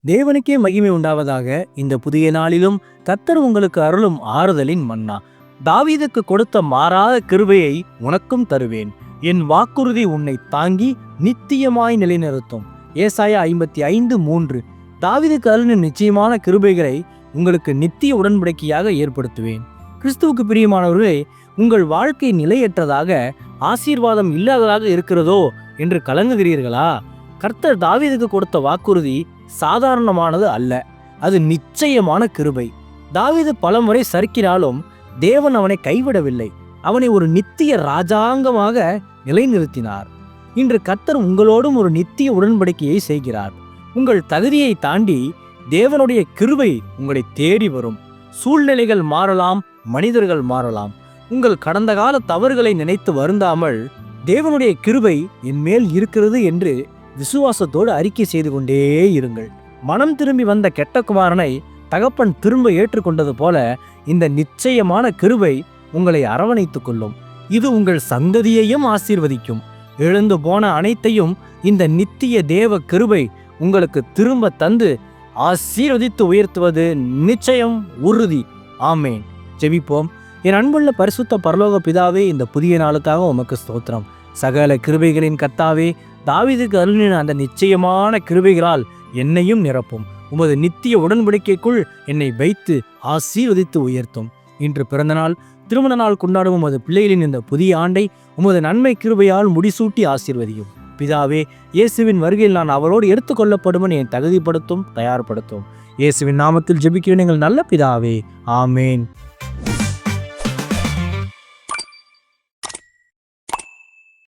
தேவனுக்கே மகிமை உண்டாவதாக. இந்த புதிய நாளிலும் கர்த்தர் உங்களுக்கு அருளும் ஆறுதலின் மன்னா. தாவீதுக்கு கொடுத்த மாறாத கிருபையை உனக்கும் தருவேன். என் வாக்குறுதி உன்னை தாங்கி நித்தியமாய் நிலைநிறுத்தும். ஏசாயா 55:3. தாவீதுக்கு அருளின் நிச்சயமான கிருபைகளை உங்களுக்கு நித்திய உடன்படிக்கையாக ஏற்படுத்துவேன். கிறிஸ்துவுக்கு பிரியமானவர்களே, உங்கள் வாழ்க்கை நிலையற்றதாக, ஆசீர்வாதம் இல்லாததாக இருக்கிறதோ என்று கலங்குகிறீர்களா? கர்த்தர் தாவீதுக்கு கொடுத்த வாக்குறுதி சாதாரணமானது அல்ல, அது நிச்சயமான கிருபை. தாவீது பலமுறை சறுக்கினாலும் தேவன் அவனை கைவிடவில்லை. அவனை ஒரு நித்திய ராஜாங்கமாக நிலைநிறுத்தினார். இன்று கர்த்தர் உங்களோடும் ஒரு நித்திய உடன்படிக்கையை செய்கிறார். உங்கள் தகுதியை தாண்டி தேவனுடைய கிருபை உங்களை தேடி வரும். சூழ்நிலைகள் மாறலாம், மனிதர்கள் மாறலாம். உங்கள் கடந்த கால தவறுகளை நினைத்து வருந்தாமல், தேவனுடைய கிருபை என் மேல் இருக்கிறது என்று விசுவாசத்தோடு அறிக்கை செய்து கொண்டே இருங்கள். மனம் திரும்பி வந்த கெட்ட குமாரனை தகப்பன் திரும்ப ஏற்றுக்கொண்டது போல இந்த நிச்சயமான கிருபை உங்களை அரவணைத்துக் கொள்ளும். இது உங்கள் சந்ததியையும் ஆசீர்வதிக்கும். எழுந்து போன அனைத்தையும் இந்த நித்திய தேவ கிருபை உங்களுக்கு திரும்ப தந்து ஆசீர்வதித்து உயர்த்துவது நிச்சயம், உறுதி. ஆமேன். ஜெபிப்போம். என் அன்புள்ள பரிசுத்த பரலோக பிதாவே, இந்த புதிய நாளுக்காக உமக்கு ஸ்தோத்திரம். சகல கிருபைகளின் கர்த்தாவே, தாவீதுக்கு அருளின அந்த நிச்சயமான கிருபைகளால் என்னையும் நிரப்பும். உமது நித்திய உடன்படிக்கைக்குள் என்னை வைத்து ஆசீர்வதித்து உயர்த்தும். இன்று பிறந்தநாள், திருமண நாள் கொண்டாடும் உமது பிள்ளைகளின் இந்த புதிய ஆண்டை உமது நன்மை கிருபையால் முடிசூட்டி ஆசீர்வதியும். பிதாவே, இயேசுவின் வருகையில் நான் அவரோடு எடுத்துக்கொள்ளப்படுமென என்னை தகுதிப்படுத்தும், தயார்படுத்தும். இயேசுவின் நாமத்தில் ஜெபிக்கிறேன் எங்கள் நல்ல பிதாவே. ஆமேன்.